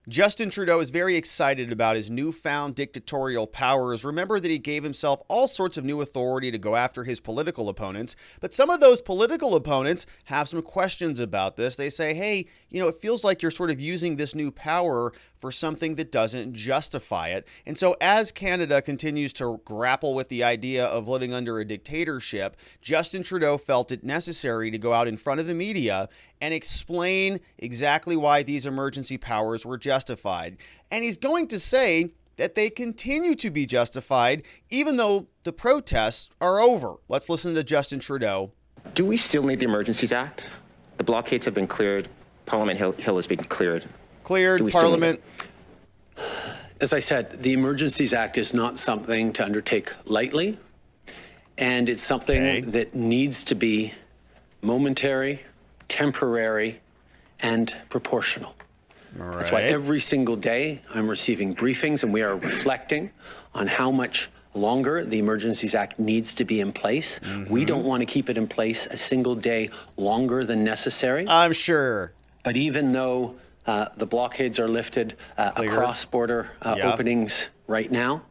Justin Trudeau is very excited about his newfound dictatorial powers. Remember that he gave himself all sorts of new authority to go after his political opponents, but some of those political opponents have some questions about this. They say, hey, it feels like you're sort of using this new power for something that doesn't justify it. And so as Canada continues to grapple with the idea of living under a dictatorship, Justin Trudeau felt it necessary to go out in front of the media and explain exactly why these emergency powers were justified. And he's going to say that they continue to be justified even though the protests are over. Let's listen to Justin Trudeau. Do we still need the Emergencies Act? The blockades have been cleared. Parliament Hill has been cleared. Cleared, Parliament. As I said, the Emergencies Act is not something to undertake lightly, and it's something that needs to be momentary, temporary, and proportional. All right. That's why every single day I'm receiving briefings and we are reflecting on how much longer the Emergencies Act needs to be in place. We don't want to keep it in place a single day longer than necessary. I'm sure. But even though the blockades are lifted across border openings right now,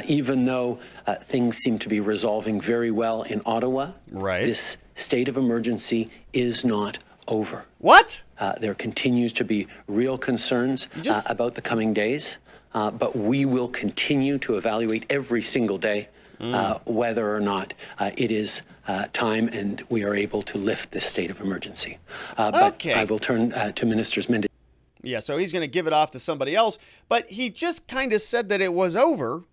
even though things seem to be resolving very well in Ottawa, this state of emergency is not over. What? There continues to be real concerns about the coming days, but we will continue to evaluate every single day whether or not it is time and we are able to lift this state of emergency. But I will turn to Ministers Mendes. Yeah, so he's going to give it off to somebody else, but he just kind of said that it was over.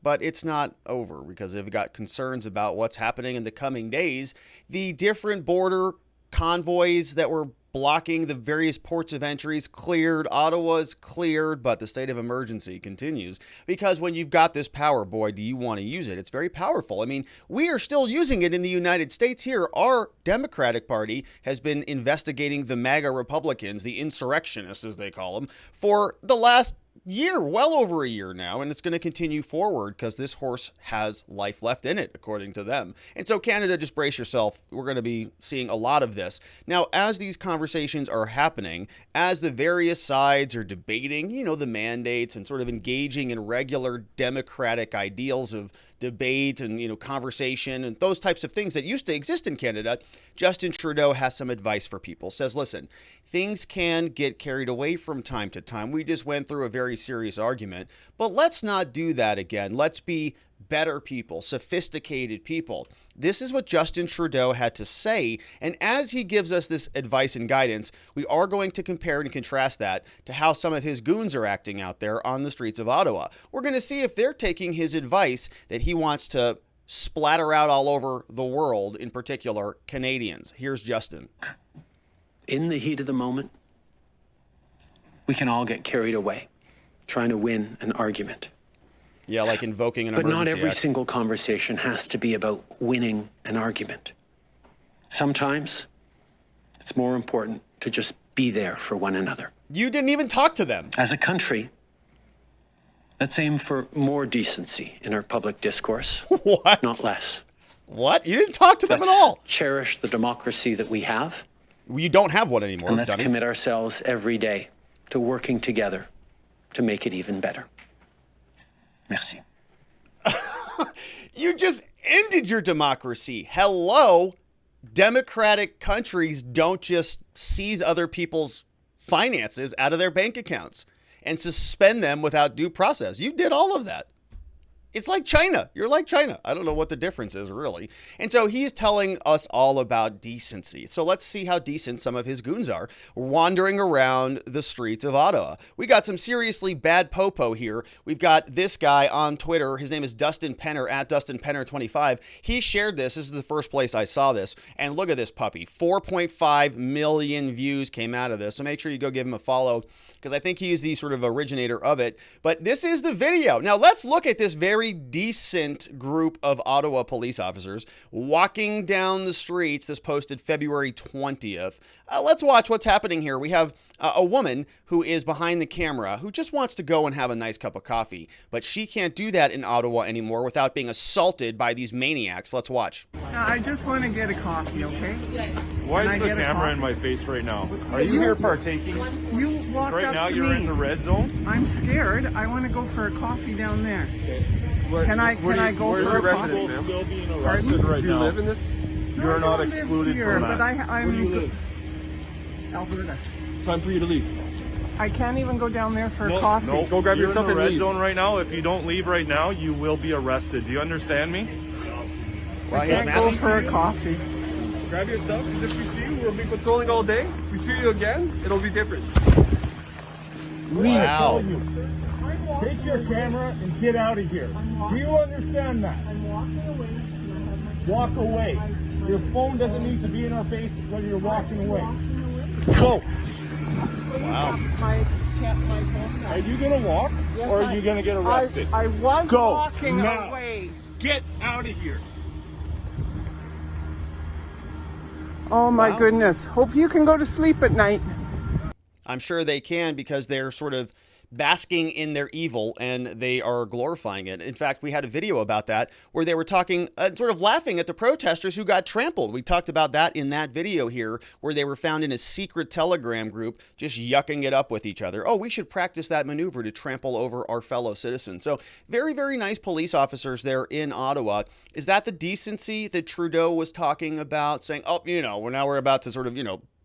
But it's not over because they've got concerns about what's happening in the coming days. The different border convoys that were blocking the various ports of entries cleared. Ottawa's cleared, but the state of emergency continues. Because when you've got this power, boy, do you want to use it. It's very powerful. I mean, we are still using it in the United States here. Our Democratic Party has been investigating the MAGA Republicans, the insurrectionists as they call them, for the last year, well over a year now, and it's going to continue forward because this horse has life left in it, according to them. And so Canada, just brace yourself. We're going to be seeing a lot of this. Now, as these conversations are happening, as the various sides are debating, the mandates and sort of engaging in regular democratic ideals of debate and, conversation and those types of things that used to exist in Canada, Justin Trudeau has some advice for people. Says, listen, things can get carried away from time to time. We just went through a very serious argument, but let's not do that again. Let's be better people, sophisticated people. This is what Justin Trudeau had to say. And as he gives us this advice and guidance, we are going to compare and contrast that to how some of his goons are acting out there on the streets of Ottawa. We're going to see if they're taking his advice that he wants to splatter out all over the world, in particular Canadians. Here's Justin. In the heat of the moment, we can all get carried away trying to win an argument. Yeah, like invoking an emergency act. But not every act. single conversation has to be about winning an argument. Sometimes it's more important to just be there for one another. You didn't even talk to them. As a country, let's aim for more decency in our public discourse. What? Not less. What? You didn't talk to them at all. Cherish the democracy that we have. You don't have one anymore. And let's commit ourselves every day to working together to make it even better. Merci. You just ended your democracy. Hello? Democratic countries don't just seize other people's finances out of their bank accounts and suspend them without due process. You did all of that. It's like China. You're like China. I don't know what the difference is, really. And so he's telling us all about decency. So let's see how decent some of his goons are wandering around the streets of Ottawa. We got some seriously bad Popo here. We've got this guy on Twitter. His name is Dustin Penner, at Dustin Penner 25. He shared this. This is the first place I saw this. And look at this puppy. 4.5 million views came out of this. So make sure you go give him a follow because I think he is the sort of originator of it. But this is the video. Now let's look at this very decent group of Ottawa police officers walking down the streets. This posted February 20th. Let's watch what's happening here. We have a woman who is behind the camera who just wants to go and have a nice cup of coffee. But she can't do that in Ottawa anymore without being assaulted by these maniacs. Let's watch. I just want to get a coffee, okay? Why is the camera in my face right now? Are you here partaking? You walked Right up now to you're me. in the red zone? I'm scared. I want to go for a coffee down there. Okay. Can I go where's for your a coffee? residence, still being arrested right Do you now. live in this? No, You're I not don't live excluded here, from that. but I'm Where do you live? Alberta. Time for you to leave. I can't even go down there for No, a coffee. no, Go grab you're your stuff in the and red leave. zone right now. If you don't leave right now, you will be arrested. Do you understand me? Well, I his can't go mask. for a coffee. Grab your stuff, because if we see you, we'll be patrolling all day. We see you again, it'll be different. Wow. Take your camera and get out of here. Do you understand that? I'm walking away. Walk away. Your phone doesn't need to be in our face when you're walking away. Go. Wow. My phone. Are you gonna walk or are you gonna get arrested? I was Go walking now. away. Get out of here. Oh my Wow. goodness. Hope you can go to sleep at night. I'm sure they can because they're sort of basking in their evil and they are glorifying it. In fact, we had a video about that where they were talking, sort of laughing at the protesters who got trampled. We talked about that in that video here where they were found in a secret Telegram group just yucking it up with each other. Oh, we should practice that maneuver to trample over our fellow citizens. So very, very nice police officers there in Ottawa. Is that the decency that Trudeau was talking about, saying, oh, we're about to sort of,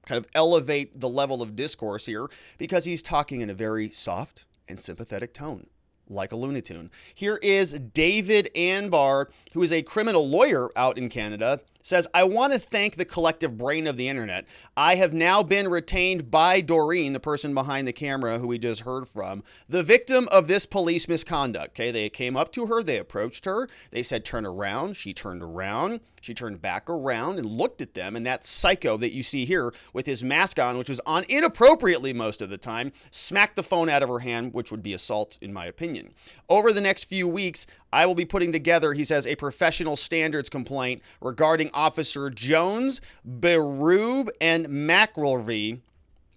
kind of elevate the level of discourse here, because he's talking in a very soft and sympathetic tone, like a Looney Tune. Here is David Anbar, who is a criminal lawyer out in Canada, says, I want to thank the collective brain of the internet. I have now been retained by Doreen, the person behind the camera who we just heard from, the victim of this police misconduct. Okay, they came up to her, they approached her, they said, turn around. She turned around. She turned back around and looked at them, and that psycho that you see here with his mask on, which was on inappropriately most of the time, smacked the phone out of her hand, which would be assault in my opinion. Over the next few weeks, I will be putting together, he says, a professional standards complaint regarding Officer Jones, Berube, and McElvey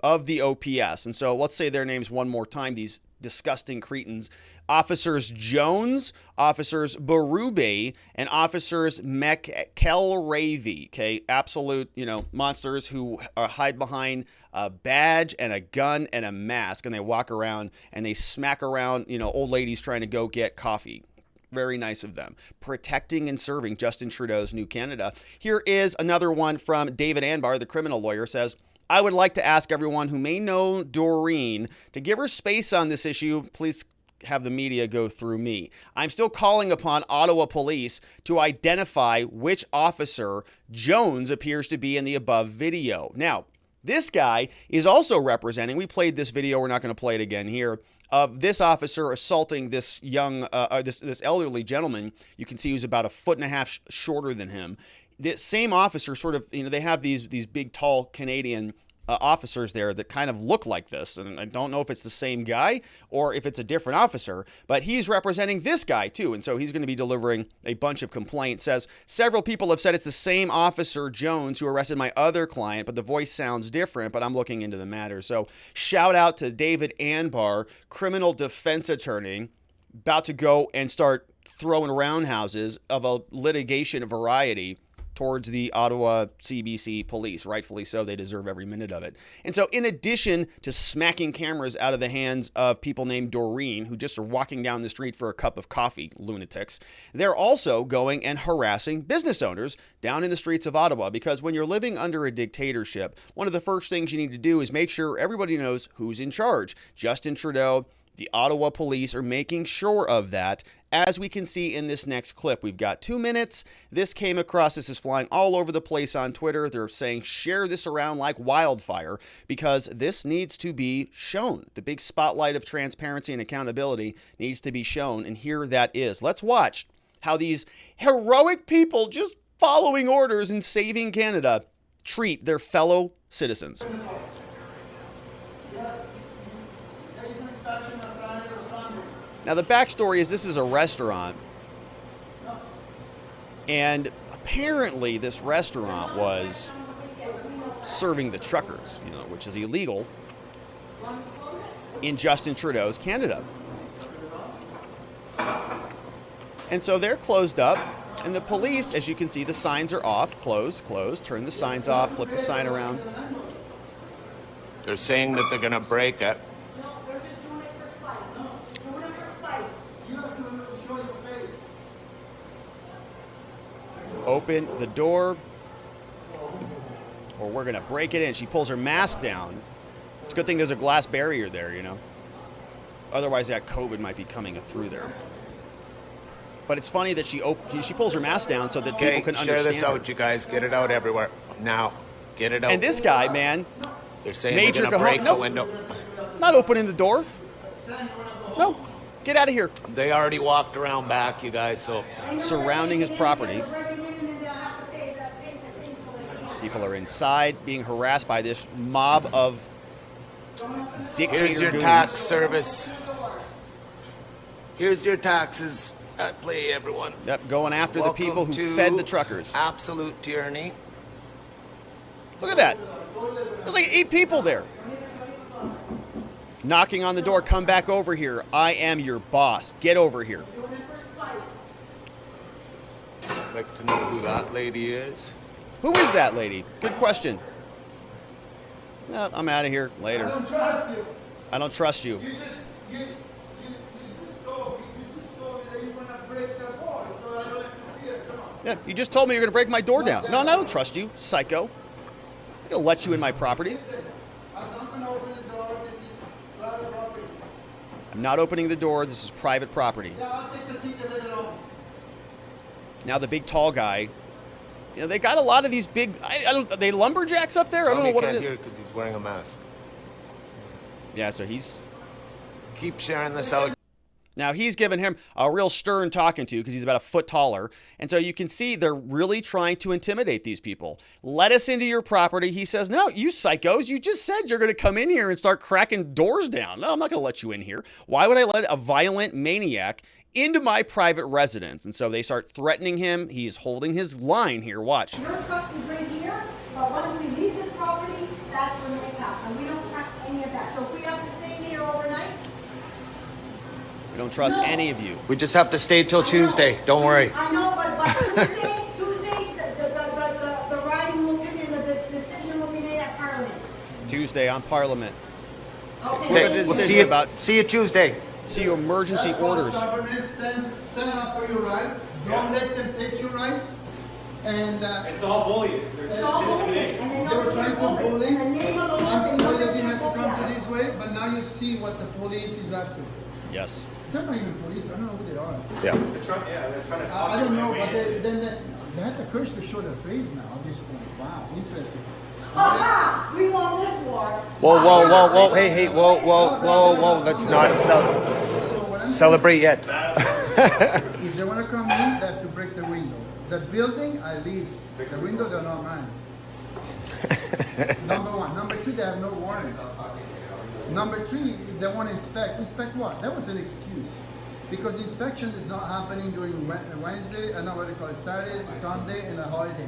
of the OPS. And so let's say their names one more time, these disgusting cretins. Officers Jones, Officers Berube, and Officers McElvey. Okay, absolute, monsters who hide behind a badge and a gun and a mask, and they walk around and they smack around, old ladies trying to go get coffee. Very nice of them. Protecting and serving Justin Trudeau's new Canada. Here is another one from David Anbar, the criminal lawyer, says, I would like to ask everyone who may know Doreen to give her space on this issue. Please have the media go through me. I'm still calling upon Ottawa police to identify which officer Jones appears to be in the above video. Now, this guy is also representing, we played this video, we're not going to play it again here, of this officer assaulting this young, this elderly gentleman. You can see he was about 1.5 feet shorter than him. The same officer sort of, they have these big, tall Canadian officers there that kind of look like this. And I don't know if it's the same guy or if it's a different officer, but he's representing this guy too. And so he's going to be delivering a bunch of complaints. Says, several people have said it's the same Officer Jones who arrested my other client, but the voice sounds different, but I'm looking into the matter. So shout out to David Anbar, criminal defense attorney, about to go and start throwing roundhouses of a litigation variety towards the Ottawa CBC police. Rightfully so. They deserve every minute of it. And so in addition to smacking cameras out of the hands of people named Doreen, who just are walking down the street for a cup of coffee, lunatics, they're also going and harassing business owners down in the streets of Ottawa, because when you're living under a dictatorship, one of the first things you need to do is make sure everybody knows who's in charge. Justin Trudeau, the Ottawa police are making sure of that. As we can see in this next clip, we've got 2 minutes. This came across, this is flying all over the place on Twitter. They're saying share this around like wildfire because this needs to be shown. The big spotlight of transparency and accountability needs to be shown, and here that is. Let's watch how these heroic people just following orders and saving Canada treat their fellow citizens. Now, the backstory is this is a restaurant, and apparently this restaurant was serving the truckers, which is illegal. in Justin Trudeau's Canada. And so they're closed up, and the police, as you can see, the signs are off, closed, closed, turn the signs off, flip the sign around. They're saying that they're going to break it. Open the door, or we're going to break it in. She pulls her mask down. It's a good thing there's a glass barrier there, you know. Otherwise, that COVID might be coming through there. But it's funny that she pulls her mask down so that people can understand. Share this out, her. you guys. Get it out everywhere. Now. Get it out. And this guy, man. They're saying they're going to break the window. Not opening the door. No. Get out of here. They already walked around back, you guys, so. Surrounding his property. People are inside being harassed by this mob of dictator Here's your goons. tax service. Here's your taxes at play, everyone. Yep, going after Welcome the people who to fed the truckers. Absolute tyranny. Look at that. There's like 8 people there. Knocking on the door, come back over here. I am your boss. Get over here. I'd like to know who that lady is. Who is that lady? Good question. No, I'm out of here. Later. I don't trust you. I don't trust you. You just told me that you're gonna break the door, so I don't have to fear. Come on. Yeah, you just told me you're going to break my door down. No, I don't trust you, psycho. I'm going to let you in my property. I'm not gonna open the door. This is private property. I'm not opening the door. This is private property. Yeah, I'll take the ticket later on. Now the big tall guy, you know, they got a lot of these big, are they lumberjacks up there? I don't know what it is. Because he's wearing a mask. Yeah, so he's... Keep sharing this out. Now he's giving him a real stern talking to because he's about a foot taller. And so you can see they're really trying to intimidate these people. Let us into your property. He says, no, you psychos, you just said you're going to come in here and start cracking doors down. No, I'm not going to let you in here. Why would I let a violent maniac into my private residence? And so they start threatening him. He's holding his line here. Watch. Your trust is right here, but once we leave this property, that's when they come. And we don't trust any of that. So if we have to stay here overnight, We don't trust any of you. We just have to stay till Tuesday. Don't worry. I know, but Tuesday, the writing will be in, the decision will be made at Parliament. Tuesday on Parliament. Okay. We'll See you Tuesday. See you emergency That's called orders. stubbornness. Stand up for your rights. Don't let them take your rights. And It's all bullying. It's all bullying, and they they know were that trying you're to bully. In the name of the Lord, I'm they know sorry that that it you're has to so come bad. to this way, but now you see what the police is up to. Yes. They're not even police. I don't know who they are. Yeah. They're trying to I don't know, but they had the courage to show their face now at this point. Wow, interesting. Ha! We won this war. Whoa. Hey, whoa. Let's not So what I'm celebrate yet. If they want to come in, they have to break the window. The building, I lease. The window, they're not mine. Number one. Number two, they have no warrant. Number three, they want to inspect. Inspect what? That was an excuse. Because inspection is not happening during Wednesday, I know what they call it, Saturday, Sunday, and a holiday.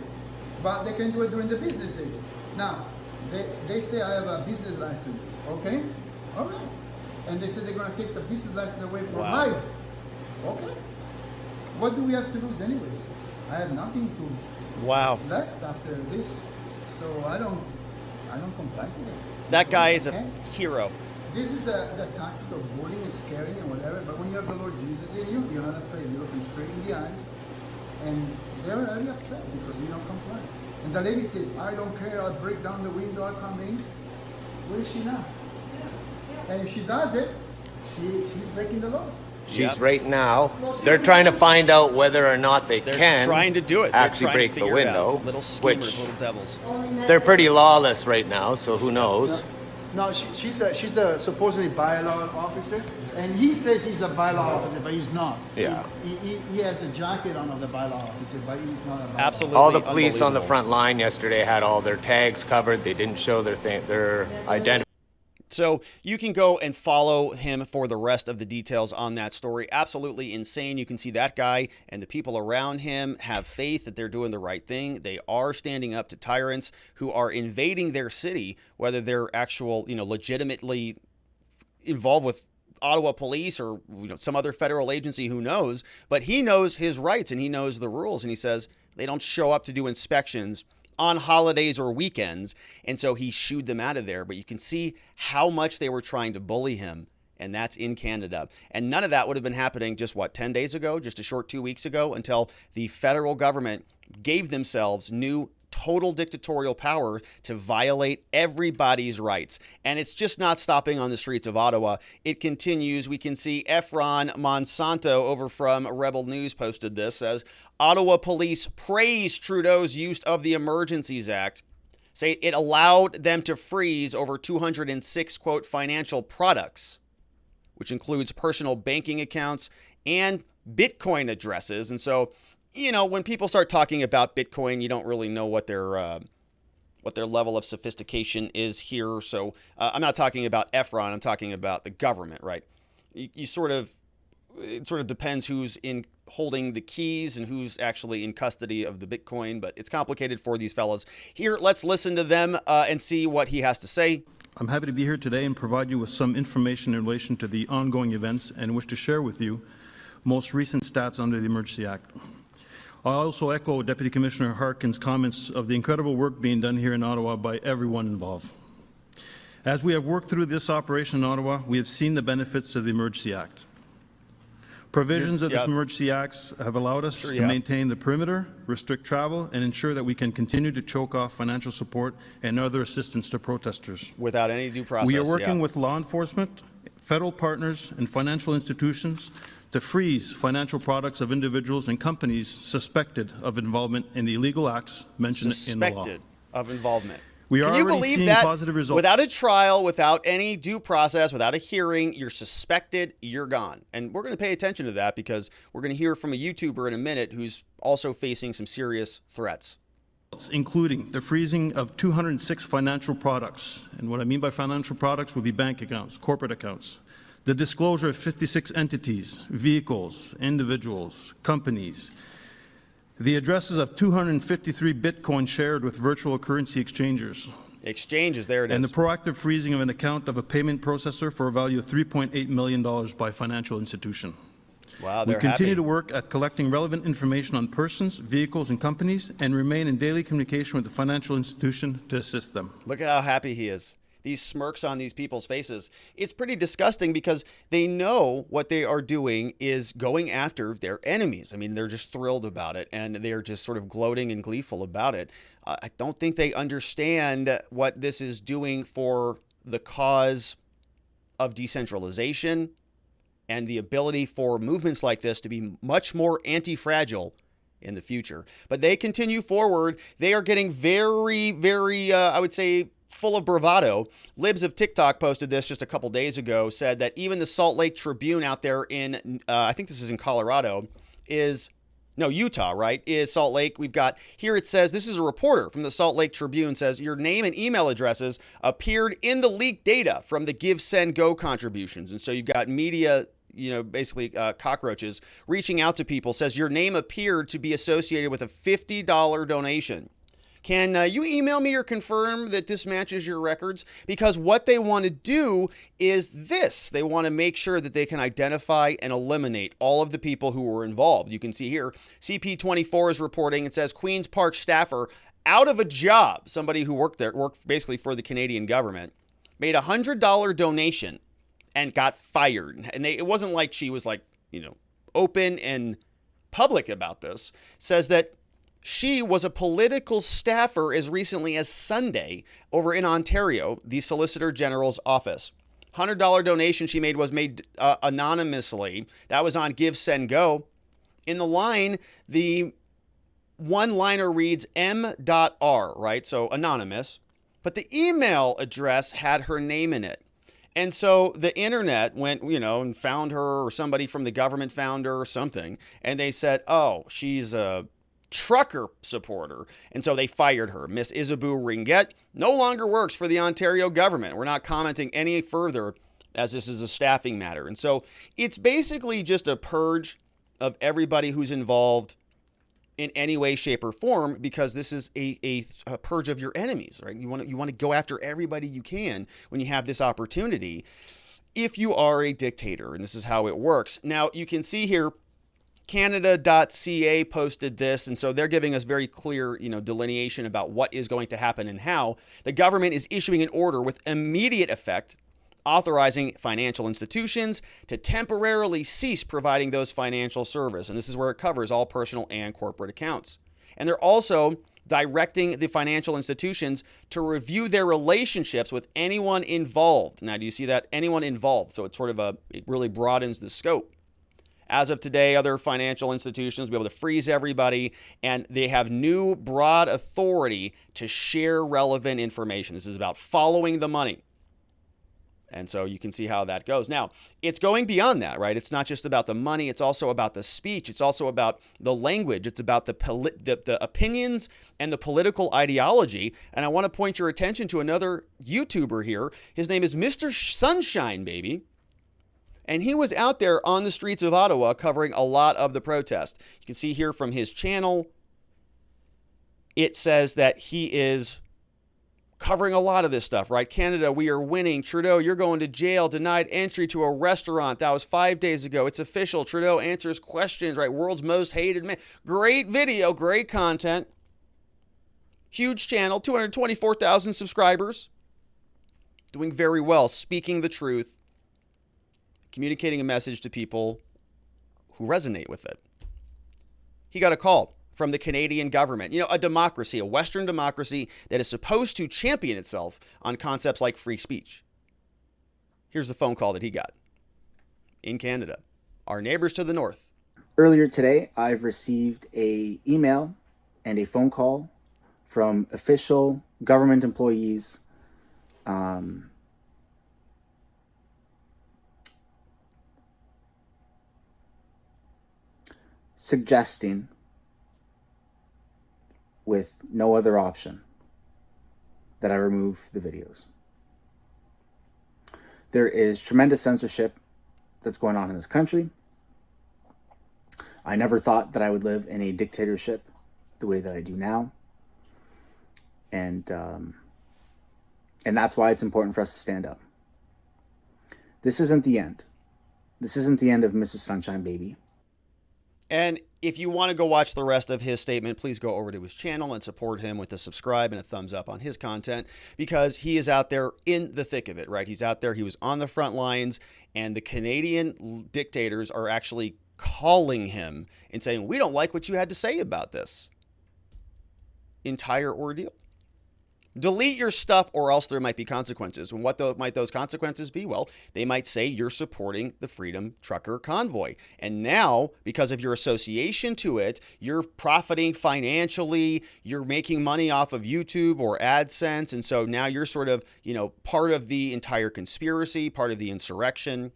But they can do it during the business days. Now, they say I have a business license. Okay? All right. And they said they're going to take the business license away for Wow. life. Okay. What do we have to lose anyways? I have nothing to Wow. left after this. So I don't comply to that. That guy is a Okay? hero. This is the tactic of bullying and scaring and whatever, but when you have the Lord Jesus in you, you're not afraid. You look them straight in the eyes, and they're very upset because you don't comply. And the lady says, I don't care, I'll break down the window, I'll come in. Where is she now? And if she does it, she's breaking the law. She's right now. They're trying to find out whether or not they They're can trying to do it. actually They're trying break to the figure it window, out. Little schemers, which little devils. they're pretty lawless right now, so who knows? No, she's the supposedly bylaw officer, and he says he's a bylaw officer, but he's not. Yeah. He has a jacket on of the bylaw officer, but he's not a bylaw. Absolutely. All the police on the unbelievable. front line yesterday had all their tags covered. They didn't show their identity. So you can go and follow him for the rest of the details on that story. Absolutely insane. You can see that guy and the people around him have faith that they're doing the right thing. They are standing up to tyrants who are invading their city, whether they're actual, legitimately involved with Ottawa police or some other federal agency, who knows. But he knows his rights and he knows the rules. And he says they don't show up to do inspections on holidays or weekends, and so he shooed them out of there. But you can see how much they were trying to bully him, and that's in Canada. And none of that would have been happening just 10 days ago, just a short 2 weeks ago, until the federal government gave themselves new total dictatorial power to violate everybody's rights. And it's just not stopping on the streets of Ottawa. It continues. We can see Efron Monsanto over from Rebel News posted this, says, Ottawa police praise Trudeau's use of the Emergencies Act, say it allowed them to freeze over 206, quote, financial products, which includes personal banking accounts and Bitcoin addresses. And so, when people start talking about Bitcoin, you don't really know what their level of sophistication is here. So I'm not talking about Efron. I'm talking about the government, right? It sort of depends who's holding the keys and who's actually in custody of the Bitcoin, but it's complicated for these fellas. Here, let's listen to them and see what he has to say. I'm happy to be here today and provide you with some information in relation to the ongoing events and wish to share with you most recent stats under the Emergency Act. I also echo Deputy Commissioner Harkin's comments of the incredible work being done here in Ottawa by everyone involved. As we have worked through this operation in Ottawa, we have seen the benefits of the Emergency Act. Provisions of this Emergency Act have allowed us to maintain the perimeter, restrict travel, and ensure that we can continue to choke off financial support and other assistance to protesters. Without any due process. We are working with law enforcement, federal partners, and financial institutions to freeze financial products of individuals and companies suspected of involvement in the illegal acts mentioned in the law. Suspected of involvement. We are already seeing positive results. Without a trial, without any due process, without a hearing, you're suspected, you're gone. And we're going to pay attention to that because we're going to hear from a YouTuber in a minute who's also facing some serious threats. Including the freezing of 206 financial products. And what I mean by financial products would be bank accounts, corporate accounts. The disclosure of 56 entities, vehicles, individuals, companies. The addresses of 253 Bitcoin shared with virtual currency exchangers. Exchanges, there it is. And the proactive freezing of an account of a payment processor for a value of $3.8 million by a financial institution. Wow, we continue to work at collecting relevant information on persons, vehicles, and companies and remain in daily communication with the financial institution to assist them. Look at how happy he is. These smirks on these people's faces. It's pretty disgusting because they know what they are doing is going after their enemies. I mean, they're just thrilled about it and they're just sort of gloating and gleeful about it. I don't think they understand what this is doing for the cause of decentralization and the ability for movements like this to be much more anti-fragile in the future. But they continue forward. They are getting very, very, I would say, full of bravado. Libs of TikTok posted this just a couple days ago, said that even the Salt Lake Tribune out there in, I think this is in Colorado, Utah, right, is Salt Lake. We've got, here it says, this is a reporter from the Salt Lake Tribune, says your name and email addresses appeared in the leaked data from the Give, Send, Go contributions. And so you've got media, basically cockroaches reaching out to people, says your name appeared to be associated with a $50 donation. Can you email me or confirm that this matches your records? Because what they want to do is this. They want to make sure that they can identify and eliminate all of the people who were involved. You can see here, CP24 is reporting. It says Queen's Park staffer out of a job, somebody who worked basically for the Canadian government, made a $100 donation and got fired. And it wasn't like she was open and public about this. Says that she was a political staffer as recently as Sunday over in Ontario, the Solicitor General's office. $100 donation she made was made anonymously. That was on Give, Send, Go. In the line, the one-liner reads M.R, right? So anonymous. But the email address had her name in it. And so the internet went, and found her, or somebody from the government found her or something. And they said, oh, she's a trucker supporter. And so they fired her. Miss Isabeau Ringuette no longer works for the Ontario government. We're not commenting any further as this is a staffing matter. And so it's basically just a purge of everybody who's involved in any way, shape, or form, because this is a purge of your enemies, right? You want to go after everybody you can when you have this opportunity, if you are a dictator, and this is how it works. Now, you can see here, Canada.ca posted this, and so they're giving us very clear, delineation about what is going to happen and how. The government is issuing an order with immediate effect authorizing financial institutions to temporarily cease providing those financial services. And this is where it covers all personal and corporate accounts. And they're also directing the financial institutions to review their relationships with anyone involved. Now, do you see that? Anyone involved. So it really broadens the scope. As of today, other financial institutions will be able to freeze everybody, and they have new broad authority to share relevant information. This is about following the money. And so you can see how that goes. Now, it's going beyond that, right? It's not just about the money. It's also about the speech. It's also about the language. It's about the opinions and the political ideology. And I want to point your attention to another YouTuber here. His name is Mr. Sunshine, baby. And he was out there on the streets of Ottawa covering a lot of the protest. You can see here from his channel, it says that he is covering a lot of this stuff, right? Canada, we are winning. Trudeau, you're going to jail. Denied entry to a restaurant. That was 5 days ago. It's official. Trudeau answers questions, right? World's most hated man. Great video, great content. Huge channel, 224,000 subscribers. Doing very well, speaking the truth, communicating a message to people who resonate with it. He got a call from the Canadian government. A democracy, a Western democracy that is supposed to champion itself on concepts like free speech. Here's the phone call that he got in Canada, our neighbors to the north. Earlier today, I've received an email and a phone call from official government employees suggesting, with no other option, that I remove the videos. There is tremendous censorship that's going on in this country. I never thought that I would live in a dictatorship the way that I do now. And that's why it's important for us to stand up. This isn't the end. This isn't the end of Mrs. Sunshine Baby. And if you want to go watch the rest of his statement, please go over to his channel and support him with a subscribe and a thumbs up on his content, because he is out there in the thick of it, right? He's out there. He was on the front lines, and the Canadian dictators are actually calling him and saying, we don't like what you had to say about this entire ordeal. Delete your stuff, or else there might be consequences. And what might those consequences be? Well, they might say you're supporting the Freedom Trucker Convoy. And now, because of your association to it, you're profiting financially, you're making money off of YouTube or AdSense. And so now you're sort of, part of the entire conspiracy, part of the insurrection.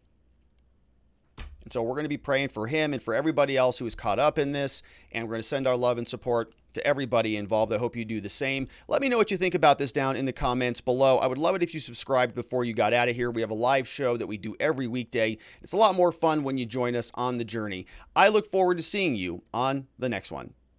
And so we're going to be praying for him and for everybody else who is caught up in this. And we're going to send our love and support to everybody involved. I hope you do the same. Let me know what you think about this down in the comments below. I would love it if you subscribed before you got out of here. We have a live show that we do every weekday. It's a lot more fun when you join us on the journey. I look forward to seeing you on the next one.